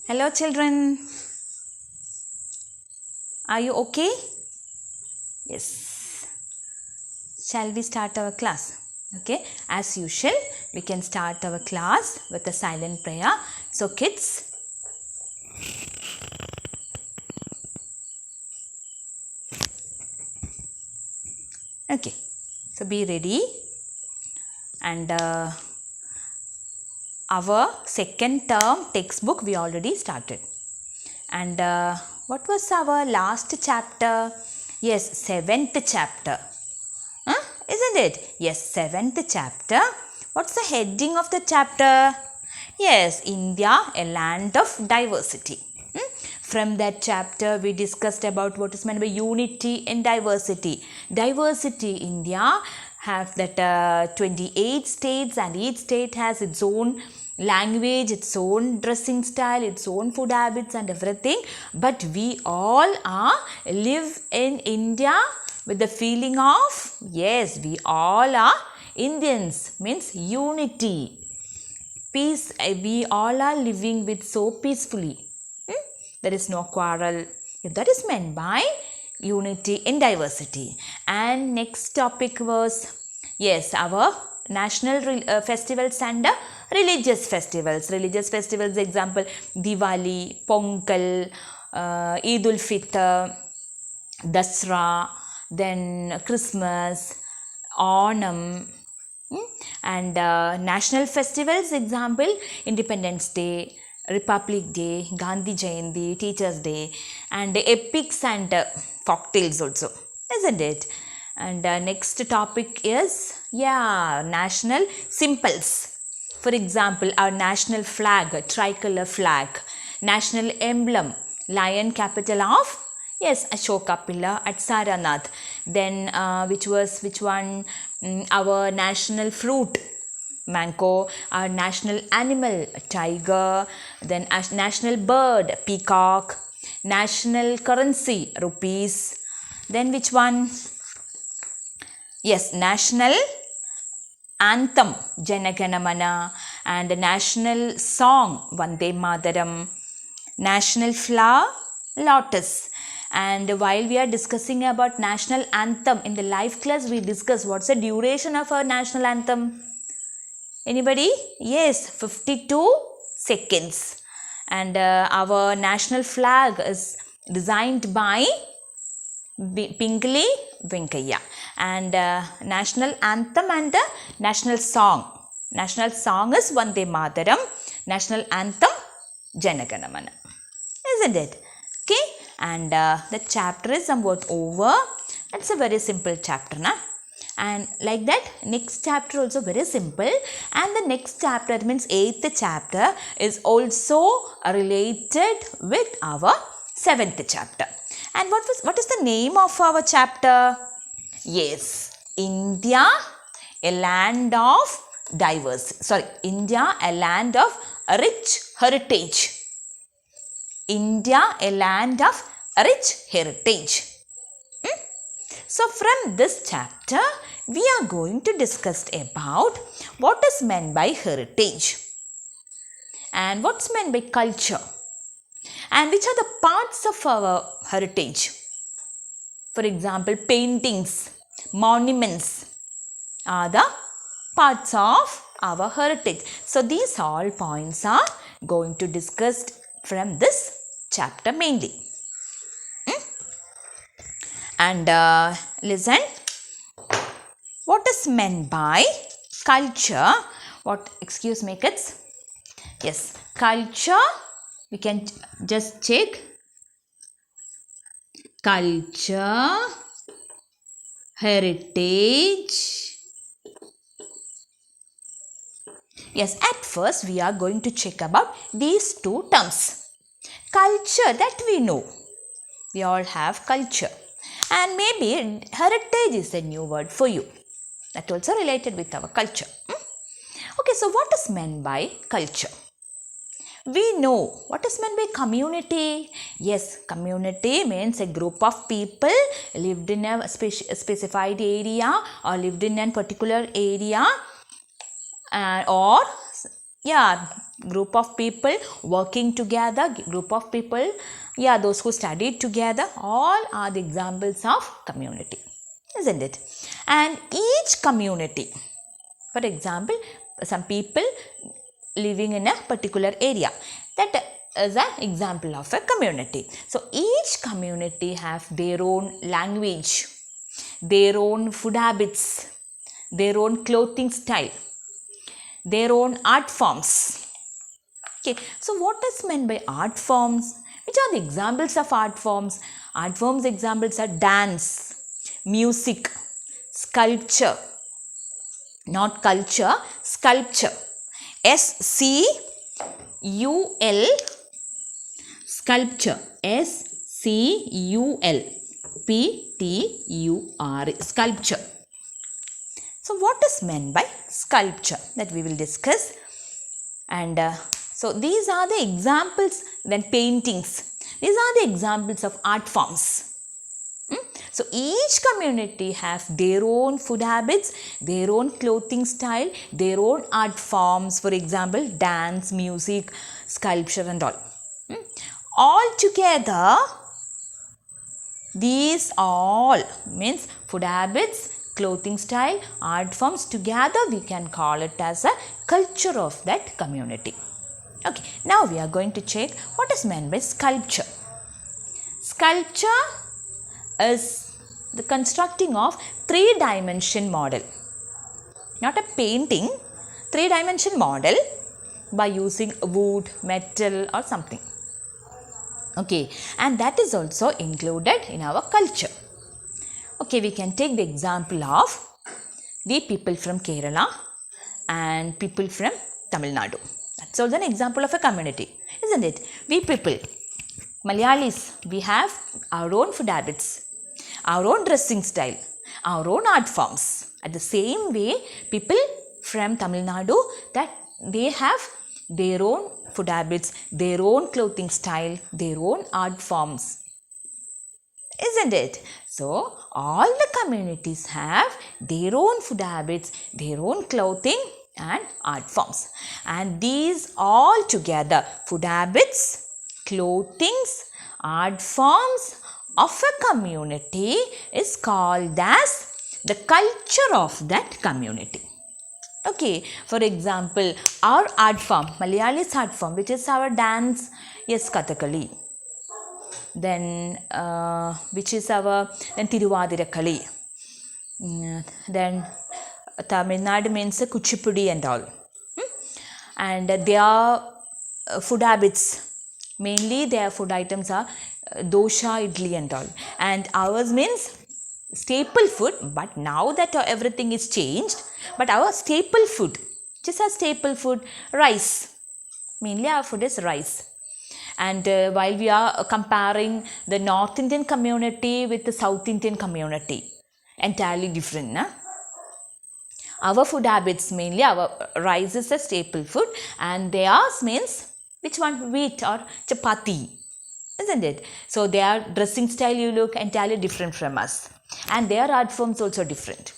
Hello children, are you okay? Yes. Shall we start our class? Okay, as usual, we can start our class with a silent prayer. So kids, okay, so be ready and our second term textbook we already started. And what was our last chapter? Yes, seventh chapter. Huh? Isn't it? Yes, seventh chapter. What's the heading of the chapter? Yes, India, a land of diversity. From that chapter, we discussed about what is meant by unity in diversity. Diversity, India have that 28 states, and each state has its own language, its own dressing style, its own food habits and everything. But we all are live in India with the feeling of, yes, we all are Indians, means unity. Peace, we all are living with so peacefully. There is no quarrel. That is meant by unity in diversity. And next topic was, yes, our national festivals and religious festivals. Religious festivals, example, Diwali, Pongal, Eid ul Fitr, Dasra, then Christmas, Onam, and national festivals, example, Independence Day, Republic Day, Gandhi Jayanti, Teachers Day, and epics and cocktails also, isn't it? And next topic is, yeah, national symbols. For example, our national flag, tricolor flag, national emblem, lion, capital of, yes, Ashoka Pillar at Saranath. Then which one? Our national fruit, mango. Our national animal, tiger. Then national bird, peacock. National currency, rupees. Then which one? Yes, national anthem, Jana Gana Mana. And the national song, Vande Mataram. National flower, lotus. And while we are discussing about national anthem in the live class, we discuss what's the duration of our national anthem. Anybody? Yes, 52 seconds. And our national flag is designed by Pingali Venkaya. And national anthem and the national song. National song is Vande Mataram. National anthem, Jana Gana Mana. Isn't it? Okay, and the chapter is somewhat over. It's a very simple chapter, na? And like that, next chapter also very simple. And the next chapter, means 8th chapter, is also related with our 7th chapter. And what is the name of our chapter? Yes, India, a land of India, a land of rich heritage. India, a land of rich heritage. So from this chapter, we are going to discuss about what is meant by heritage and what's meant by culture and which are the parts of our heritage. For example, paintings, monuments are the parts of our heritage. So these all points are going to discuss from this chapter mainly. And listen, what is meant by culture? Excuse me kids. Yes, culture, we can just check. Culture, heritage. Yes, at first we are going to check about these two terms. Culture, that we know. We all have culture. And maybe heritage is a new word for you. That also related with our culture. Okay, so what is meant by culture? We know what is meant by community. Yes, community means a group of people lived in a specified area or lived in a particular area or Yeah, group of people working together, group of people, yeah, those who studied together, all are the examples of community, isn't it? And each community, for example, some people living in a particular area, that is an example of a community. So each community have their own language, their own food habits, their own clothing style, their own art forms. Okay, so what is meant by art forms? Which are the examples of art forms? Art forms examples are dance, music, sculpture, not culture, sculpture. S-C-U-L, sculpture. S-C-U-L-P-T-U-R-E, sculpture. So what is meant by sculpture, that we will discuss. And so these are the examples. Then paintings, these are the examples of art forms. So each community have their own food habits, their own clothing style, their own art forms. For example, dance, music, sculpture and all. All together, these all means food habits, clothing style, art forms, together we can call it as a culture of that community. Okay, now we are going to check what is meant by sculpture. Sculpture is the constructing of three-dimension model, not a painting, three-dimension model by using wood, metal or something. Okay, and that is also included in our culture. Okay, we can take the example of the people from Kerala and people from Tamil Nadu. That's also an example of a community, isn't it? We people, Malayalis, we have our own food habits, our own dressing style, our own art forms. At the same way, people from Tamil Nadu, that they have their own food habits, their own clothing style, their own art forms, isn't it? So all the communities have their own food habits, their own clothing and art forms, and these all together, food habits, clothings, art forms of a community is called as the culture of that community. Okay, for example, our art form, Malayalis art form, which is our dance, yes, Kathakali. Then which is our Tiruvathirakkali. Then Tamil Nadu means Kuchipudi and all. And their food habits, mainly their food items are dosha, idli and all. And ours means staple food, but now that everything is changed, but our staple food, just a staple food, rice. Mainly our food is rice. And while we are comparing the North Indian community with the South Indian community, entirely different, na? Our food habits, mainly our rice is a staple food, and theirs means which one? Wheat or chapati, isn't it? So their dressing style, you look entirely different from us, and their art forms also different.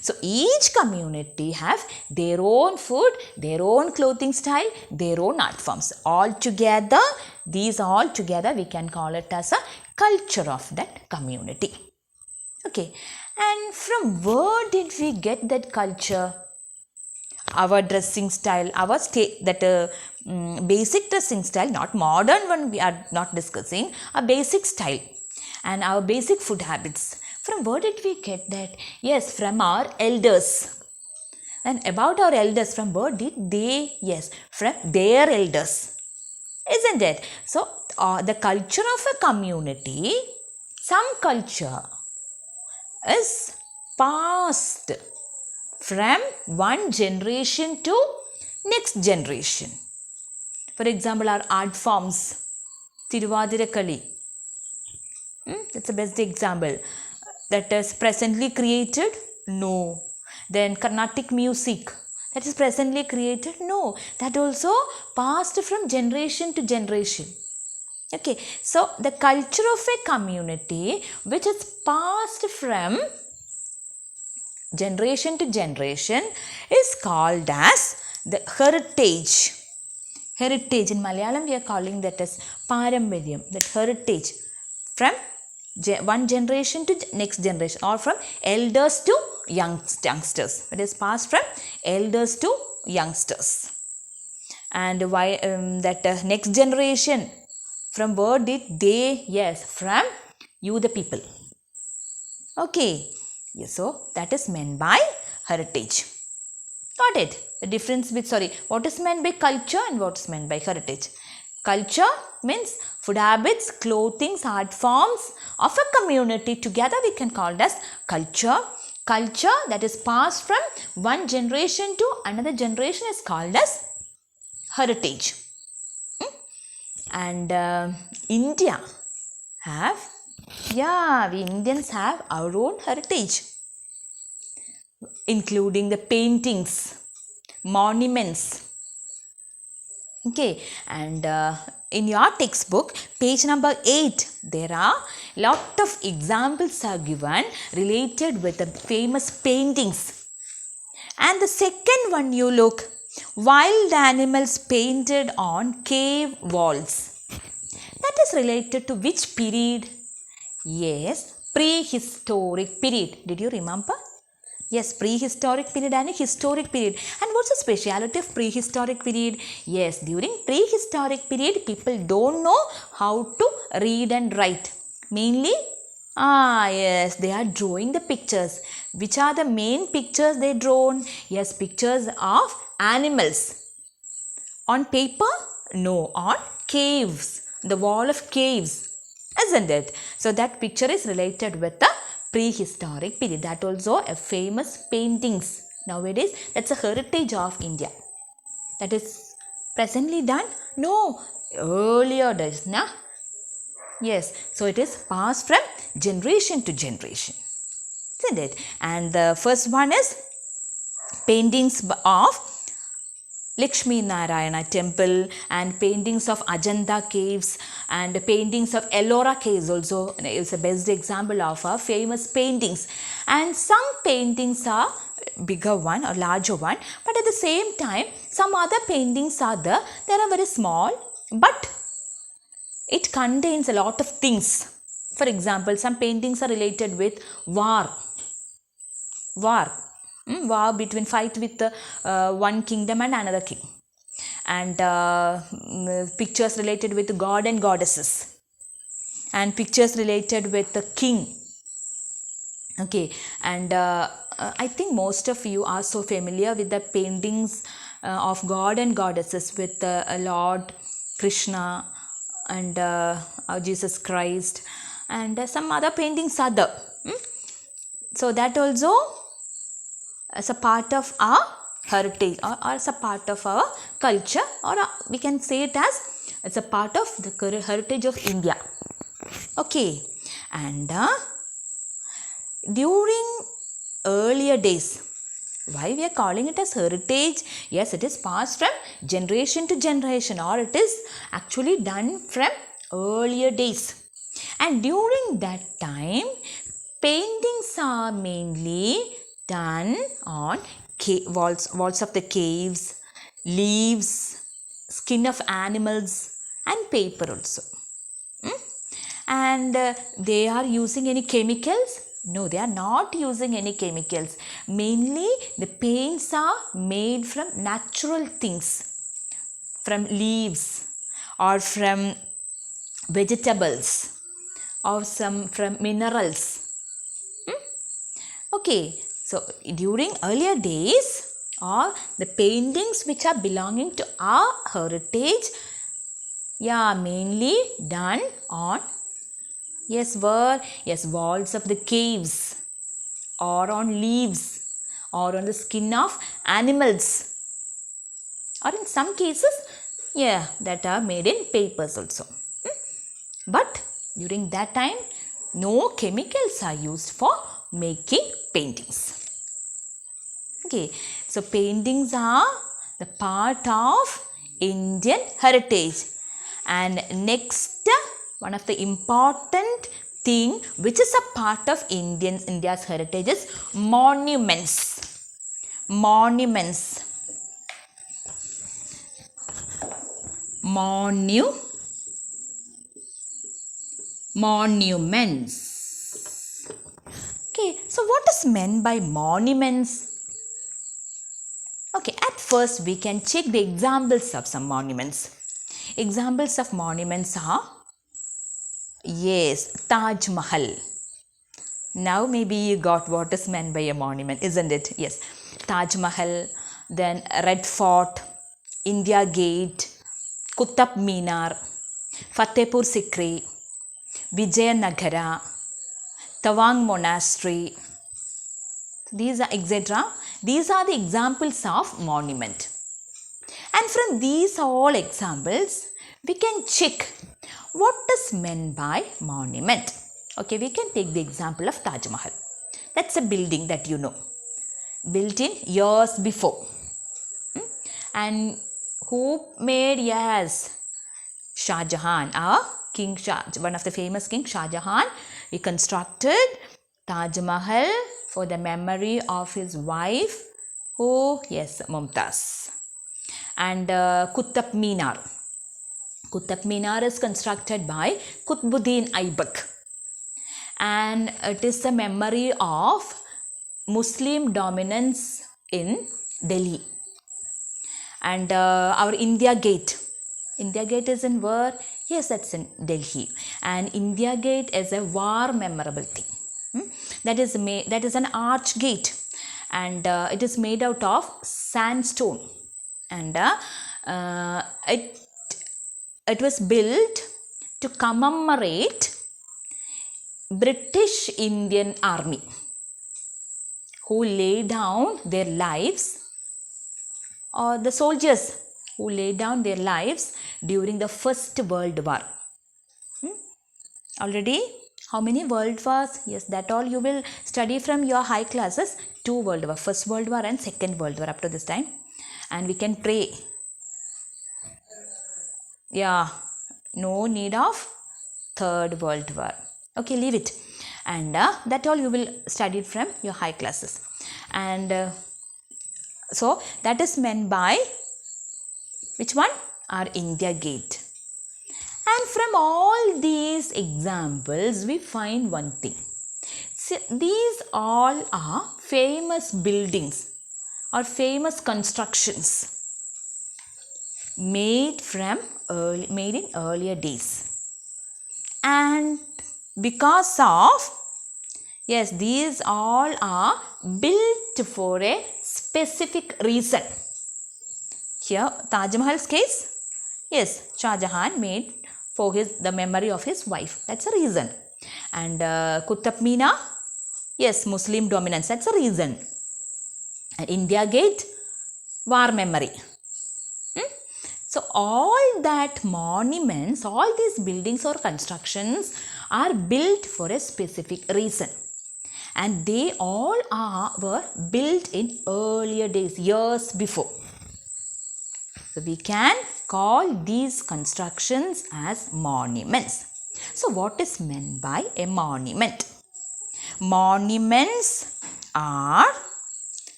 So each community have their own food, their own clothing style, their own art forms. All together, these all together we can call it as a culture of that community. Okay, and from where did we get that culture? Our dressing style, our basic dressing style, not modern one we are not discussing, a basic style and our basic food habits. From where did we get that? Yes, from our elders. And about our elders, from where did they? Yes, from their elders, isn't it? So the culture of a community, some culture is passed from one generation to next generation. For example, our art forms, Tiruvathirakkali, that's the best example. That is presently created? No. Then Carnatic music, that is presently created? No. That also passed from generation to generation. Okay, so the culture of a community which is passed from generation to generation is called as the heritage. Heritage in Malayalam we are calling that as Paramvaryam, that heritage from one generation to next generation, or from elders to youngsters. It is passed from elders to youngsters. And why that next generation, from where did they? Yes, from you the people. Okay, yes, so that is meant by heritage. Got it? The difference with, what is meant by culture and what is meant by heritage? Culture means food habits, clothing, art forms of a community. Together we can call it as culture. Culture that is passed from one generation to another generation is called as heritage. And India have, we Indians have our own heritage, including the paintings, monuments. Okay, and in your textbook, page number 8, there are lot of examples are given related with the famous paintings. And the second one, you look, wild animals painted on cave walls. That is related to which period? Yes, prehistoric period. Did you remember? Yes, prehistoric period and historic period. And what's the speciality of prehistoric period? Yes, during prehistoric period, people don't know how to read and write. Mainly, yes, they are drawing the pictures. Which are the main pictures they drawn? Yes, pictures of animals. On paper? No, on caves. The wall of caves. Isn't it? So that picture is related with the prehistoric period. That also a famous paintings. Nowadays, that's a heritage of India. That is presently done? No, earlier days, na? Yes, so it is passed from generation to generation. Isn't it? And the first one is paintings of Lakshmi Narayana temple, and paintings of Ajanta caves, and paintings of Ellora caves also is the best example of our famous paintings. And some paintings are bigger one or larger one, but at the same time some other paintings are there. They are very small, but it contains a lot of things. For example, some paintings are related with war between fight with one kingdom and another king, and pictures related with god and goddesses, and pictures related with the king. Okay, and I think most of you are so familiar with the paintings of god and goddesses with Lord Krishna and Jesus Christ, and some other paintings are there. So that also as a part of our heritage, or as a part of our culture, or we can say it as it's a part of the heritage of India. Okay, and during earlier days, why we are calling it as heritage? Yes, it is passed from generation to generation, or it is actually done from earlier days. And during that time, paintings are mainly done on walls of the caves, leaves, skin of animals, and paper also. And they are using any chemicals? No, they are not using any chemicals. Mainly the paints are made from natural things, from leaves, or from vegetables, or some from minerals. Okay, so during earlier days, or the paintings which are belonging to our heritage, mainly done on, walls of the caves, or on leaves, or on the skin of animals, or in some cases, that are made in papers also. But during that time, no chemicals are used for making paintings. Okay, so paintings are the part of Indian heritage. And next, one of the important thing which is a part of India's heritage is monuments. Monuments. monuments. Okay, so what is meant by monuments? Okay, at first we can check the examples of some monuments. Examples of monuments are, yes, Taj Mahal. Now maybe you got what is meant by a monument, isn't it? Yes, Taj Mahal, then Red Fort, India Gate, Qutub Minar, Fatehpur Sikri, Vijayanagara, Tawang Monastery. These are etc. These are the examples of monument. And from these all examples, we can check what is meant by monument. Okay, we can take the example of Taj Mahal. That's a building that you know, built in years before. And who made? Yes, Shah Jahan, King Shah, one of the famous king Shah Jahan. He constructed Taj Mahal for the memory of his wife, who? Yes, Mumtaz. And Qutub Minar. Qutub Minar is constructed by Qutbuddin Aibak. And it is the memory of Muslim dominance in Delhi. And our India Gate. India Gate is in where? Yes, that's in Delhi. And India Gate is a war memorable thing. That is an arch gate. And it is made out of sandstone. And it was built to commemorate British Indian Army, who laid down their lives, or the soldiers who laid down their lives during the First World War. Already, how many world wars? Yes, that all you will study from your high classes. 2 world war, First World War and Second World War up to this time. And we can pray. Yeah, no need of Third World War. Okay, leave it. And that all you will study from your high classes. And so that is meant by which one? Our India Gate. And from all these examples, we find one thing. See, these all are famous buildings or famous constructions made in earlier days. And because of, yes, these all are built for a specific reason. Here, Taj Mahal's case, yes, Shah Jahan made for the memory of his wife. That's a reason. And Qutub Minar, yes, Muslim dominance. That's a reason. And India Gate, war memory. So all that monuments, all these buildings or constructions are built for a specific reason. And they all were built in earlier days, years before. So we can call these constructions as monuments. So what is meant by a monument? Monuments are,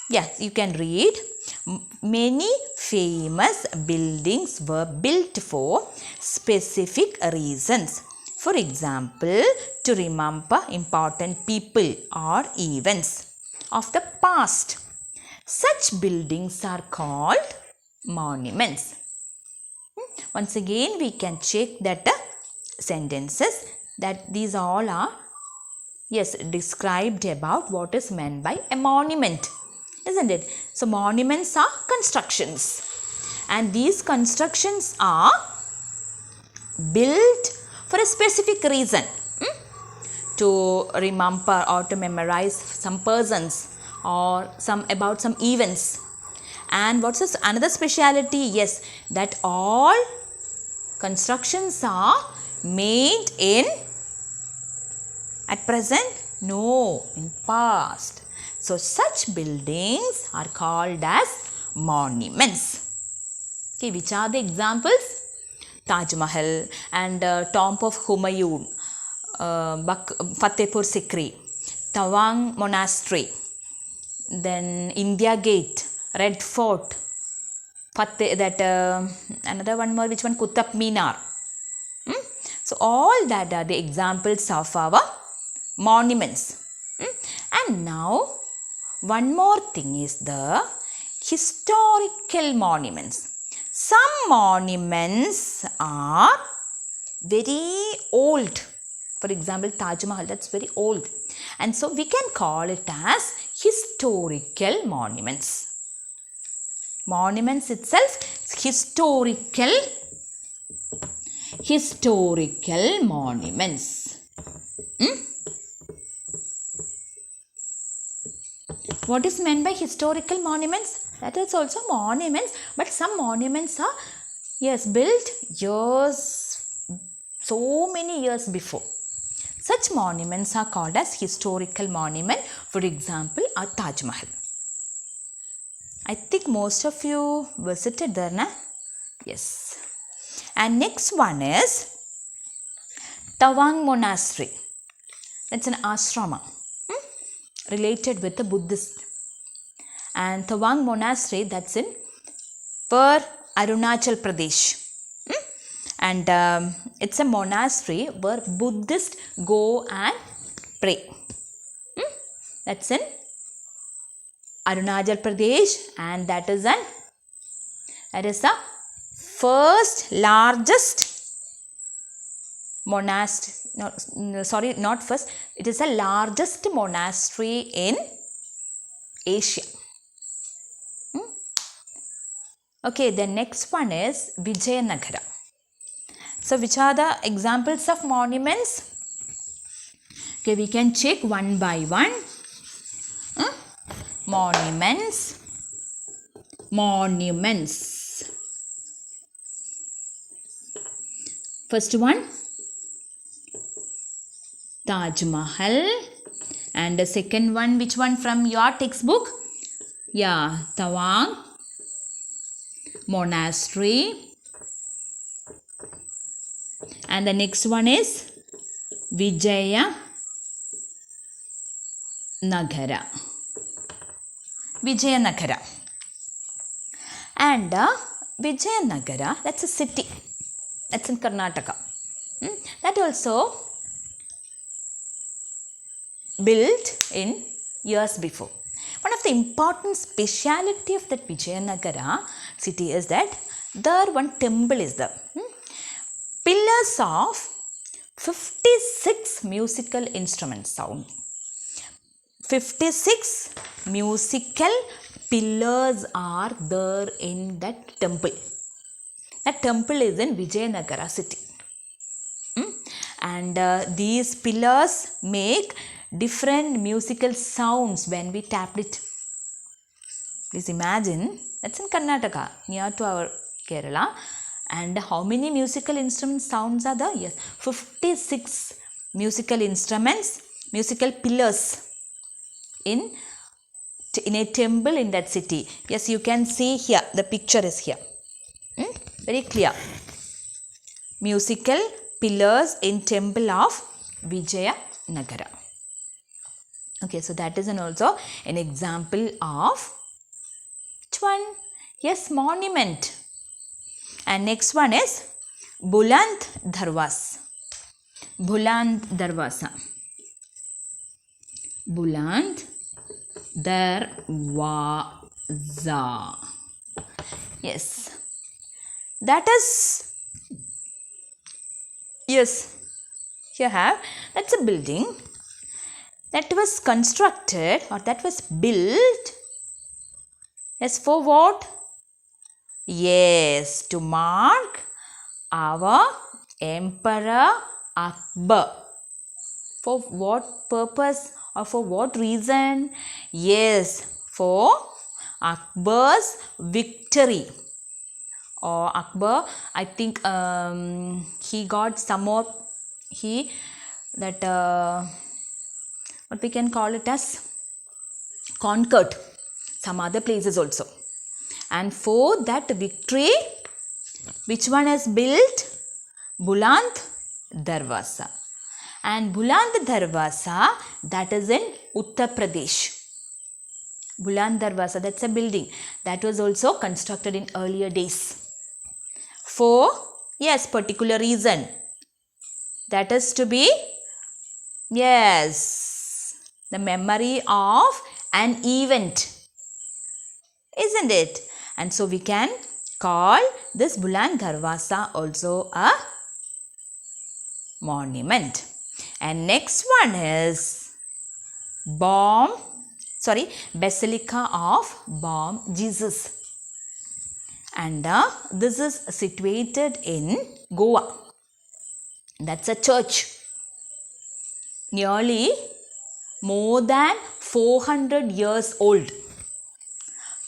yes, you can read, many famous buildings were built for specific reasons. For example, to remember important people or events of the past. Such buildings are called monuments. Once again, we can check that sentences that these all are, yes, described about what is meant by a monument, isn't it? So monuments are constructions, and these constructions are built for a specific reason, to remember or to memorize some persons or about some events. And what's this another speciality? Yes, that all constructions are made in at present? No, in past. So such buildings are called as monuments. Okay, which are the examples? Taj Mahal and Tomb of Humayun, Fatehpur Sikri, Tawang Monastery, then India Gate, Red Fort, Another one more, which one? Qutub Minar. So all that are the examples of our monuments. And now one more thing is the historical monuments. Some monuments are very old. For example, Taj Mahal, that's very old. And so we can call it as historical monuments. Monuments itself, historical monuments. What is meant by historical monuments? That is also monuments, but some monuments are, built years, so many years before. Such monuments are called as historical monument. For example, a Taj Mahal. I think most of you visited there, na? Yes. And next one is Tawang Monastery. That's an ashrama related with the Buddhist. And Tawang Monastery, that's in Arunachal Pradesh. And it's a monastery where Buddhists go and pray. That's in Arunachal Pradesh, and that is the first largest monastery. Not first. It is the largest monastery in Asia. Okay, the next one is Vijayanagara. So, which are the examples of monuments? Okay, we can check one by one. Monuments. First one, Taj Mahal. And the second one, which one from your textbook? Yeah, Tawang Monastery. And the next one is Vijayanagara. And Vijayanagara, that's a city. That's in Karnataka. That also built in years before. One of the important speciality of that Vijayanagara city is that there one temple is there. Pillars of 56 musical instruments sound. 56 musical pillars are there in that temple. That temple is in Vijayanagara city. And these pillars make different musical sounds when we tap it. Please imagine, that's in Karnataka, near to our Kerala. And how many musical instrument sounds are there? Yes, 56 musical instruments, musical pillars in a temple in that city. Yes, you can see here, the picture is here. Very clear. Musical pillars in temple of Vijayanagara. Okay, so that is also an example of which one? Yes, monument. And next one is Buland Darwaza. Buland Darwaza. Buland Darwaza. Yes. That is, yes, here have, that's a building that was constructed or that was built as for what? Yes, to mark our Emperor Akbar. For what purpose or for what reason? Yes, for Akbar's victory. Or Akbar, I think he got some more, what we can call it as, conquered some other places also. And for that victory, which one has built? Buland Darwaza. And Buland Darwaza, that is in Uttar Pradesh. Buland Darwaza, that's a building that was also constructed in earlier days. For, yes, particular reason. That is to be, yes, the memory of an event. Isn't it? And so we can call this Buland Darwaza also a monument. And next one is Basilica of Bom Jesus. And this is situated in Goa. That's a church. Nearly more than 400 years old.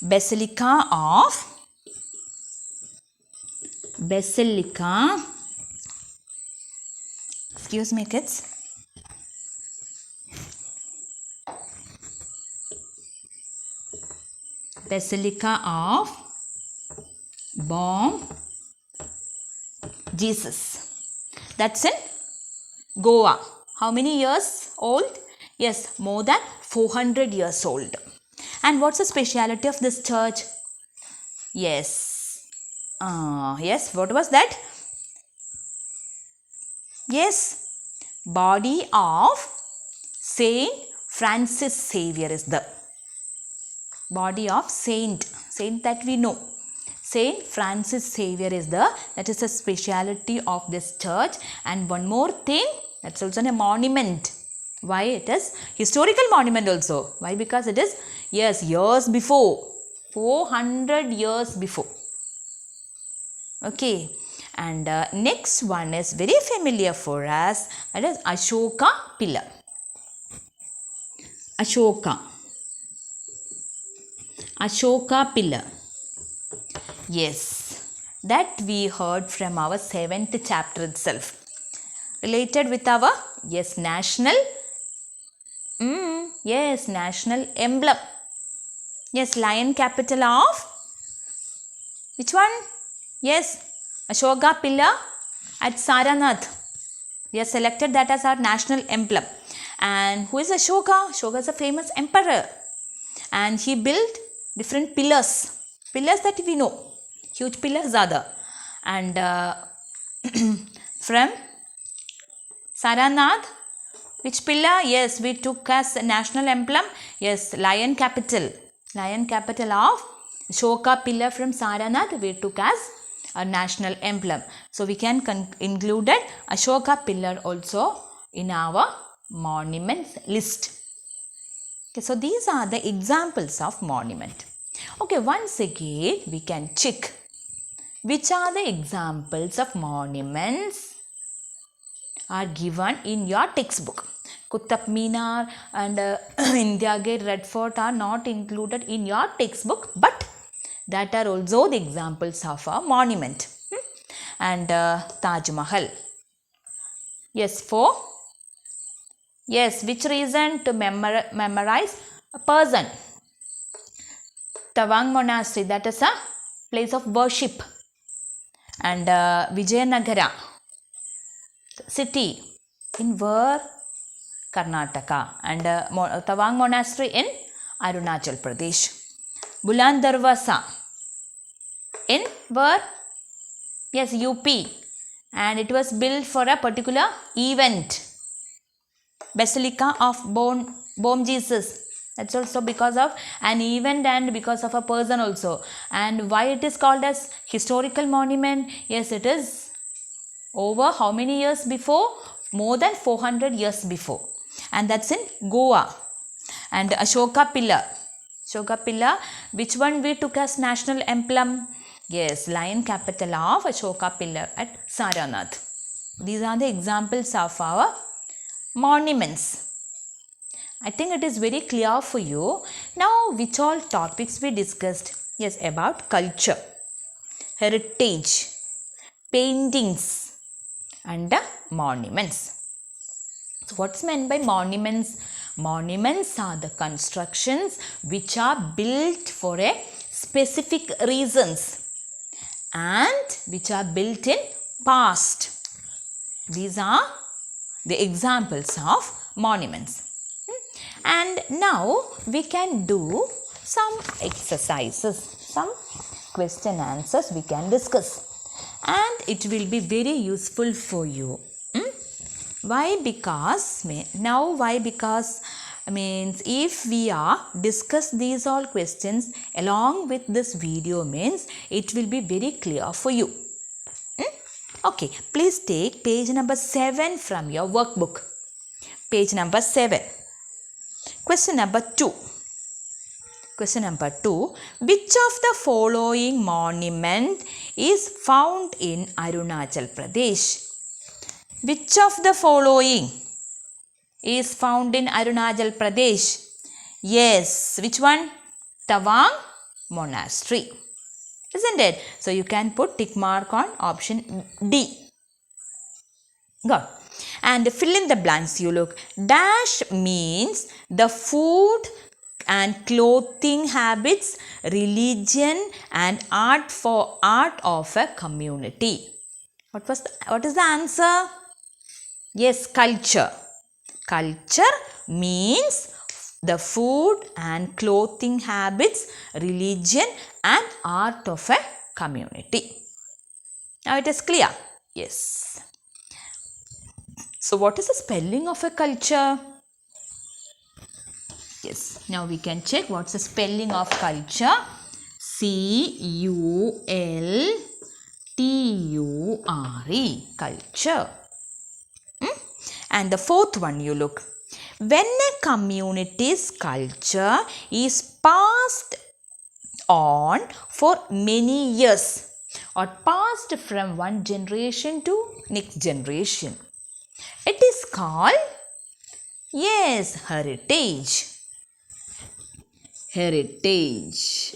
Basilica, excuse me kids. Basilica of Bom Jesus. That's in Goa. How many years old? Yes, more than 400 years old. And what's the speciality of this church? Yes. Yes, what was that? Yes, body of Saint Francis Xavier is the body of saint that we know. Saint Francis Xavier is that is the speciality of this church. And one more thing, that's also a monument. Why? It is historical monument also. Why? Because it is, yes, years before, 400 years before. Okay. And next one is very familiar for us. That is Ashoka pillar. Ashoka pillar. Yes, that we heard from our 7th chapter itself. Related with our, yes, national emblem. Yes, lion capital of which one? Yes, Ashoka pillar at Saranath. We have selected that as our national emblem. And who is Ashoka? Ashoka is a famous emperor. And he built different pillars. Pillars that we know. Huge pillars are there. And from Saranath, which pillar? Yes, we took as national emblem. Yes, lion capital. Lion capital of Ashoka pillar from Saranath we took as a national emblem. So we can include Ashoka pillar also in our monuments list. Okay, so these are the examples of monument. Okay, once again we can check which are the examples of monuments are given in your textbook. Qutub Minar and India Gate, Red Fort are not included in your textbook, but that are also the examples of a monument. And Taj Mahal. Yes, for? Yes, which reason? To memorize a person. Tawang Monastery, that is a place of worship. And Vijayanagara city in where? Karnataka. And Tawang Monastery in Arunachal Pradesh. Buland Darwaza in where? Yes, UP. And it was built for a particular event. Basilica of Bom Jesus. That's also because of an event and because of a person also. And why it is called as historical monument? Yes, it is over how many years before? More than 400 years before. And that's in Goa. And Ashoka pillar. Ashoka pillar, which one we took as national emblem? Yes, lion capital of Ashoka pillar at Saranath. These are the examples of our monuments. I think it is very clear for you. Now, which all topics we discussed? Yes, about culture, heritage, paintings and monuments. So, what's meant by monuments? Monuments are the constructions which are built for a specific reasons and which are built in past. These are the examples of monuments. And now we can do some exercises, some question answers we can discuss, and it will be very useful for you. Why? Because means if we are discuss these all questions along with this video means it will be very clear for you. Okay, please take page number 7 from your workbook. Page number 7. Question number 2. Question number 2. Which of the following monument is found in Arunachal Pradesh? Which of the following is found in Arunachal Pradesh? Yes, which one? Tawang Monastery. Isn't it? So you can put tick mark on option D. Good. And fill in the blanks. You look. Dash means the food and clothing habits, religion and art of a community. What is the answer? Yes, culture. Culture means the food and clothing habits, religion and art of a community. Now it is clear? Yes. So what is the spelling of a culture? Yes. Now we can check what's the spelling of culture. C-U-L-T-U-R-E. Culture. And the fourth one you look. When a community's culture is passed on for many years or passed from one generation to next generation, it is called, yes, heritage. Heritage.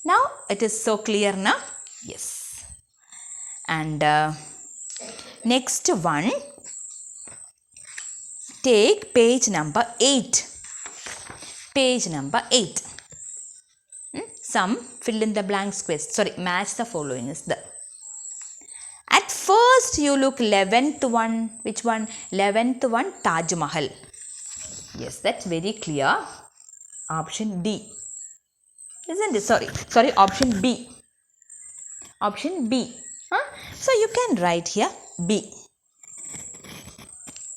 Now it is so clear now? Yes. And next one, take page number 8. Page number 8. Some fill in the blanks match the following is the. At first you look 11th one. Which one? 11th one, Taj Mahal. Yes, that's very clear. Option D. Isn't it? Sorry, option B. Option B. So you can write here B.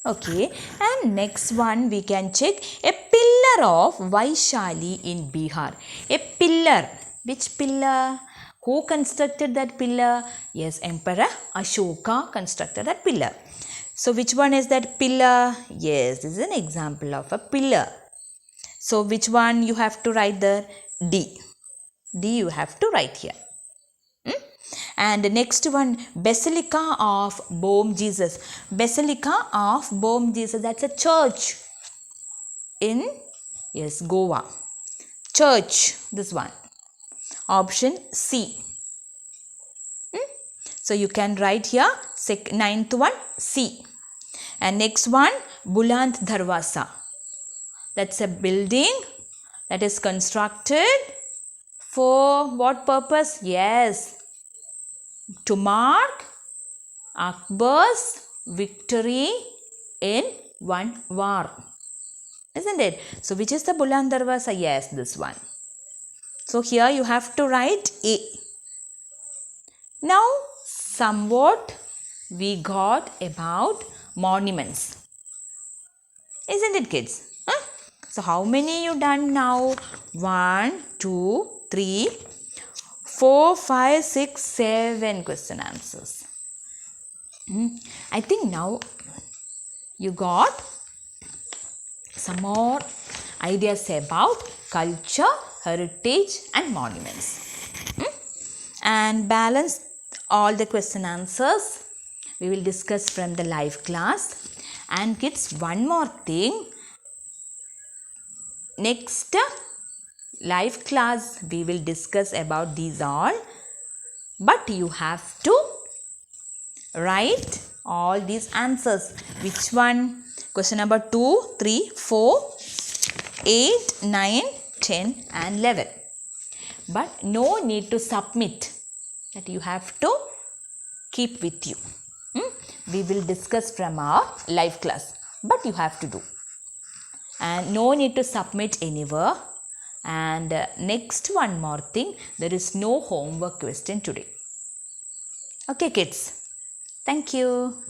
Okay, and next one we can check a pillar of Vaishali in Bihar. A pillar. Which pillar? Who constructed that pillar? Yes, Emperor Ashoka constructed that pillar. So which one is that pillar? Yes, this is an example of a pillar. So which one you have to write there? D. D you have to write here. And the next one, Basilica of Bom Jesus. Basilica of Bom Jesus, that's a church in, yes, Goa. Church, this one. Option C. So you can write here, 9th one, C. And next one, Buland Darwaza. That's a building that is constructed for what purpose? Yes, to mark Akbar's victory in one war. Isn't it? So which is the Buland Darwaza? Yes, this one. So here you have to write A. Now somewhat we got about monuments. Isn't it, kids? So how many you done now? 1, 2, 3, 4, 5, 6, 7 question answers. I think now you got some more ideas about culture, heritage and monuments. And balance all the question answers we will discuss from the live class. And kids, one more thing. Next live class we will discuss about these all, but you have to write all these answers. Which one? Question number 2, 3, 4, 8, 9, 10 and 11. But no need to submit. That you have to keep with you. We will discuss from our live class, but you have to do. and no need to submit anywhere. And next one more thing, there is no homework question today. Okay kids, thank you.